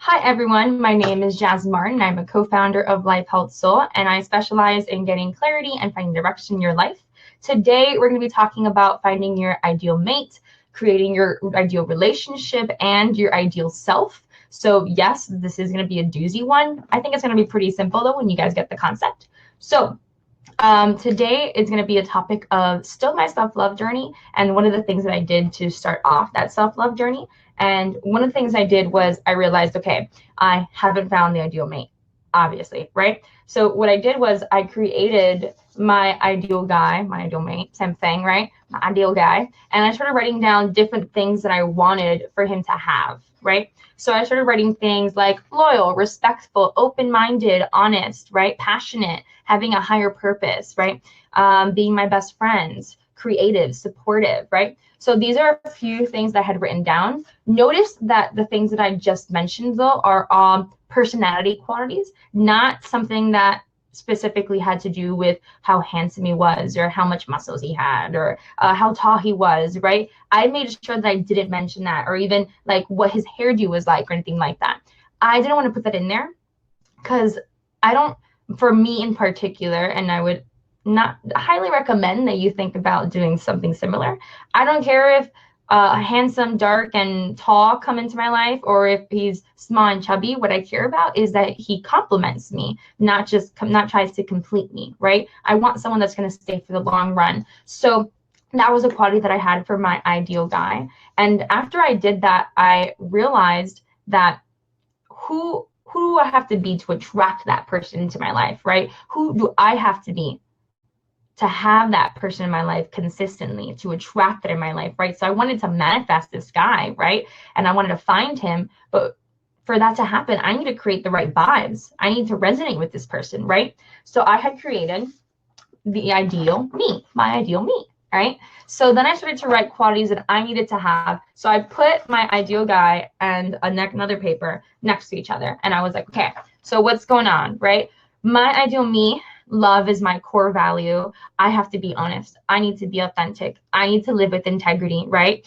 Hi everyone, my name is Jasmine Martin. I'm a co-founder of Life Health Soul, and I specialize in getting clarity and finding direction in your life. Today, we're going to be talking about finding your ideal mate, creating your ideal relationship, and your ideal self. So yes, this is going to be a doozy one. I think it's going to be pretty simple though when you guys get the concept. So today is going to be a topic of still my self-love journey and one of the things that I did to start off that self-love journey. And one of the things I did was I realized, okay, I haven't found the ideal mate, obviously, right? So what I did was I created my ideal guy, my ideal mate, same thing, right? My ideal guy. And I started writing down different things that I wanted for him to have, right? So I started writing things like loyal, respectful, open-minded, honest, right? Passionate, having a higher purpose, right? Being my best friends, creative, supportive, right? So these are a few things that I had written down. Notice that the things that I just mentioned though are personality qualities, not something that specifically had to do with how handsome he was or how much muscles he had or how tall he was, right? I made sure that I didn't mention that, or even like what his hairdo was like or anything like that. I didn't want to put that in there because I don't, for me in particular, and I would not highly recommend that you think about doing something similar. I don't care if handsome, dark, and tall come into my life, or if he's small and chubby. What I care about is that he compliments me, not tries to complete me, right? I want someone that's going to stay for the long run. So that was a quality that I had for my ideal guy. And after I did that, I realized that who do I have to be to attract that person into my life, right? Who do I have to be to have that person in my life consistently, to attract it in my life, right? So I wanted to manifest this guy, right? And I wanted to find him, but for that to happen, I need to create the right vibes. I need to resonate with this person, right? So I had created the ideal me, my ideal me, right? So then I started to write qualities that I needed to have. So I put my ideal guy and another paper next to each other. And I was like, okay, so what's going on, right? My ideal me, love is my core value. I have to be honest. I need to be authentic. I need to live with integrity, right?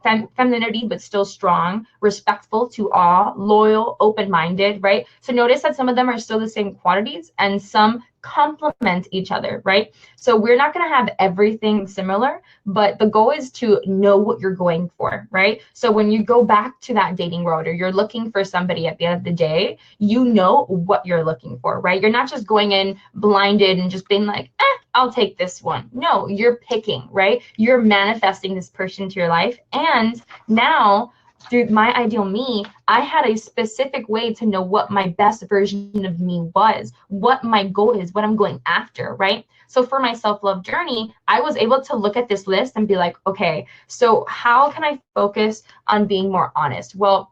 Femininity, but still strong, respectful to all, loyal, open-minded, right? So notice that some of them are still the same qualities and some complement each other, right? So we're not going to have everything similar, but the goal is to know what you're going for, right? So when you go back to that dating world or you're looking for somebody at the end of the day, you know what you're looking for, right? You're not just going in blinded and just being like, I'll take this one. No, you're picking, right? You're manifesting this person into your life. And now through my ideal me, I had a specific way to know what my best version of me was, what my goal is, what I'm going after, right? So for my self-love journey, I was able to look at this list and be like, okay, so how can I focus on being more honest? Well,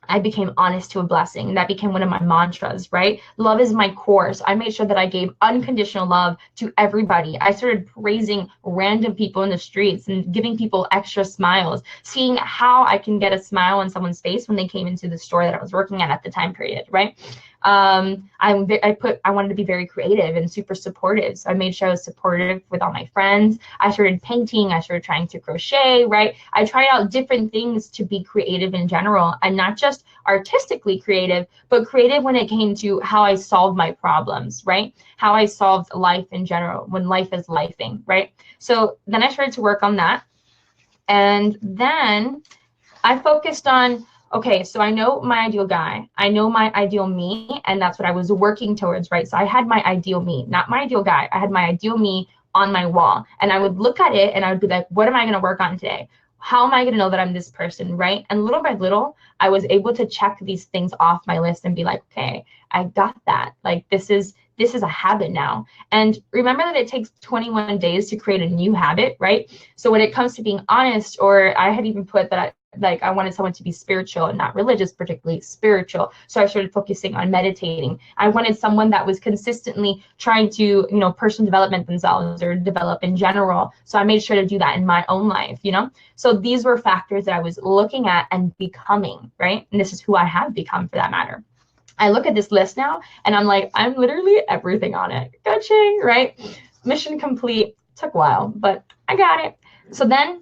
I became honest to a blessing. And that became one of my mantras, right? Love is my core. So I made sure that I gave unconditional love to everybody. I started praising random people in the streets and giving people extra smiles, seeing how I can get a smile on someone's face when they came into the store that I was working at the time period, right? I wanted to be very creative and super supportive. So I made sure I was supportive with all my friends. I started painting. I started trying to crochet, right? I tried out different things to be creative in general, and not just artistically creative, but creative when it came to how I solved my problems, right? How I solved life in general when life is lifing, right? So then I started to work on that. And then I focused on, okay, so I know my ideal guy, I know my ideal me, and that's what I was working towards, right? So I had my ideal me, not my ideal guy. I had my ideal me on my wall, and I would look at it and I would be like, what am I going to work on today? How am I going to know that I'm this person, right? And little by little, I was able to check these things off my list and be like, okay, I got that. Like, this is a habit now. And remember that it takes 21 days to create a new habit, right? So when it comes to being honest, or I had even put that I wanted someone to be spiritual and not religious, particularly spiritual. So I started focusing on meditating. I wanted someone that was consistently trying to, personal development themselves or develop in general. So I made sure to do that in my own life, So these were factors that I was looking at and becoming, right? And this is who I have become for that matter. I look at this list now and I'm like, I'm literally everything on it. Gotcha, right? Mission complete. Took a while, but I got it. So then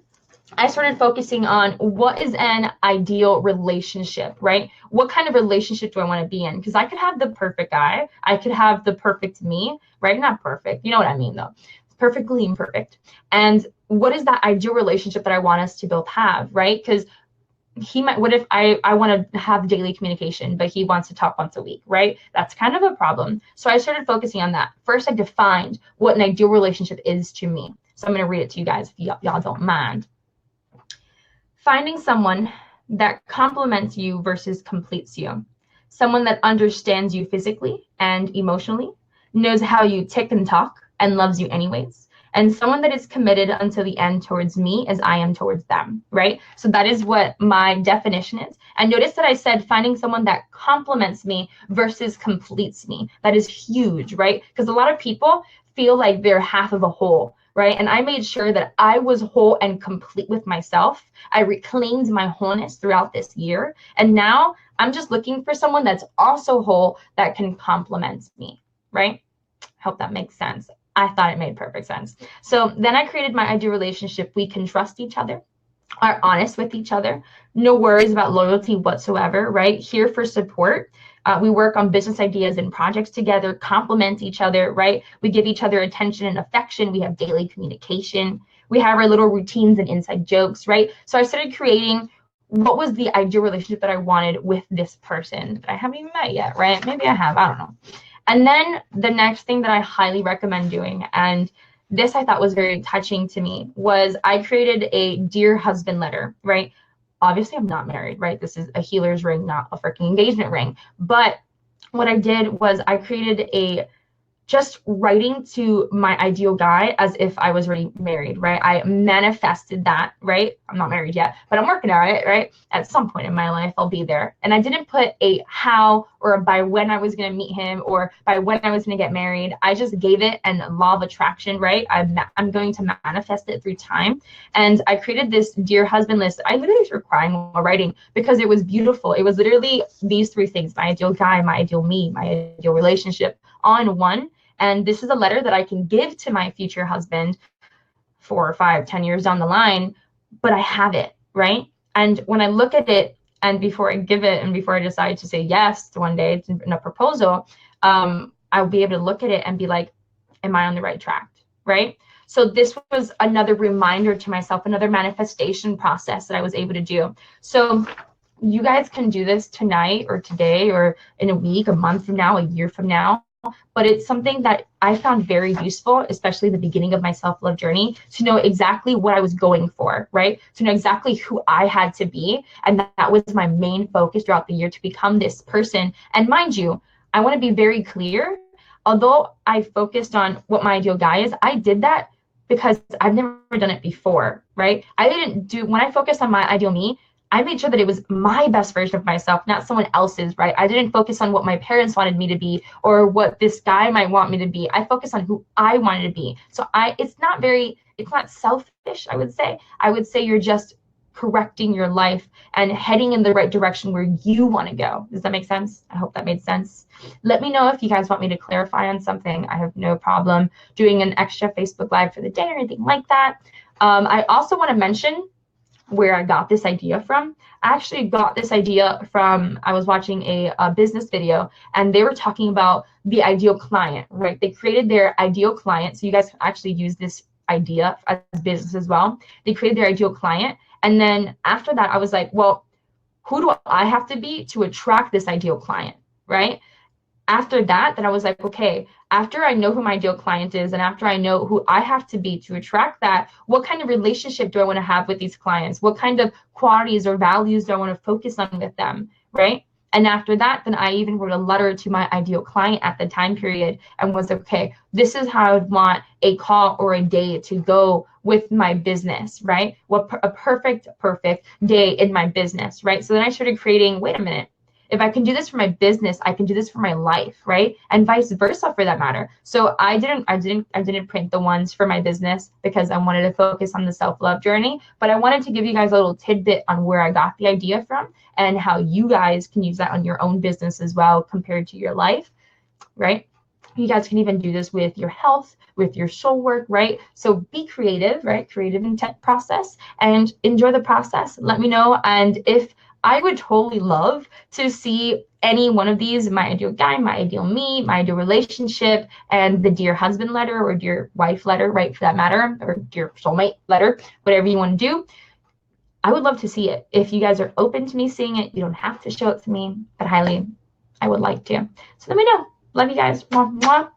I started focusing on what is an ideal relationship, right? What kind of relationship do I want to be in? Because I could have the perfect guy, I could have the perfect me, right? Not perfect, you know what I mean though. Perfectly imperfect. And what is that ideal relationship that I want us to both have, right? Because he might, what if I want to have daily communication, but he wants to talk once a week, right? That's kind of a problem. So I started focusing on that. First, I defined what an ideal relationship is to me. So I'm going to read it to you guys if y'all don't mind. Finding someone that complements you versus completes you. Someone that understands you physically and emotionally, knows how you tick and talk, and loves you anyways. And someone that is committed until the end towards me as I am towards them, right? So that is what my definition is. And notice that I said finding someone that complements me versus completes me. That is huge, right? Because a lot of people feel like they're half of a whole, right? And I made sure that I was whole and complete with myself. I reclaimed my wholeness throughout this year. And now I'm just looking for someone that's also whole that can complement me, right? Hope that makes sense. I thought it made perfect sense. So then I created my ideal relationship. We can trust each other, are honest with each other, no worries about loyalty whatsoever, right? Here for support. We work on business ideas and projects together, complement each other, right? We give each other attention and affection. We have daily communication. We have our little routines and inside jokes, right? So I started creating what was the ideal relationship that I wanted with this person that I haven't even met yet, right? Maybe I have, I don't know. And then the next thing that I highly recommend doing, and this I thought was very touching to me, was I created a dear husband letter, right? Obviously, I'm not married, right? This is a healer's ring, not a freaking engagement ring. But what I did was I created a just writing to my ideal guy as if I was already married, right? I manifested that, right? I'm not married yet, but I'm working on it, right? At some point in my life, I'll be there. And I didn't put a how or by when I was going to meet him or by when I was going to get married. I just gave it, and law of attraction, right? I'm going to manifest it through time. And I created this dear husband list. I literally started crying while writing because it was beautiful. It was literally these three things: my ideal guy, my ideal me, my ideal relationship, all in one. And this is a letter that I can give to my future husband 4 or 5, 10 years down the line, but I have it, right? And when I look at it, and before I give it, and before I decide to say yes to one day in a proposal, I'll be able to look at it and be like, am I on the right track, right? So this was another reminder to myself, another manifestation process that I was able to do. So you guys can do this tonight or today or in a week, a month from now, a year from now. But it's something that I found very useful, especially the beginning of my self-love journey, to know exactly what I was going for, right? To know exactly who I had to be. And that was my main focus throughout the year, to become this person. And mind you, I want to be very clear. Although I focused on what my ideal guy is, I did that because I've never done it before, right? I didn't do, when I focused on my ideal me, I made sure that it was my best version of myself, not someone else's, right? I didn't focus on what my parents wanted me to be or what this guy might want me to be. I focused on who I wanted to be. So it's not selfish, I would say. I would say you're just correcting your life and heading in the right direction where you want to go. Does that make sense? I hope that made sense. Let me know if you guys want me to clarify on something. I have no problem doing an extra Facebook Live for the day or anything like that. I also want to mention where I got this idea from. I actually got this idea from, I was watching a business video, and they were talking about the ideal client, right? They created their ideal client. So you guys can actually use this idea as business as well. They created their ideal client. And then after that, I was like, well, who do I have to be to attract this ideal client, right? After that, then I was like, okay, after I know who my ideal client is and after I know who I have to be to attract that, what kind of relationship do I want to have with these clients? What kind of qualities or values do I want to focus on with them, right? And after that, then I even wrote a letter to my ideal client at the time period and was like, okay, this is how I would want a call or a day to go with my business, right? What a perfect day in my business, right? So then I started creating, wait a minute, if I can do this for my business, I can do this for my life, right? And vice versa for that matter. So I didn't print the ones for my business because I wanted to focus on the self-love journey, but I wanted to give you guys a little tidbit on where I got the idea from and how you guys can use that on your own business as well compared to your life, right? You guys can even do this with your health, with your soul work, right? So be creative, right? Creative intent process, and enjoy the process. Let me know. And if I would totally love to see any one of these, my ideal guy, my ideal me, my ideal relationship, and the dear husband letter or dear wife letter, right? For that matter, or dear soulmate letter, whatever you want to do. I would love to see it. If you guys are open to me seeing it, you don't have to show it to me, but I would like to. So let me know. Love you guys. Mwah, mwah.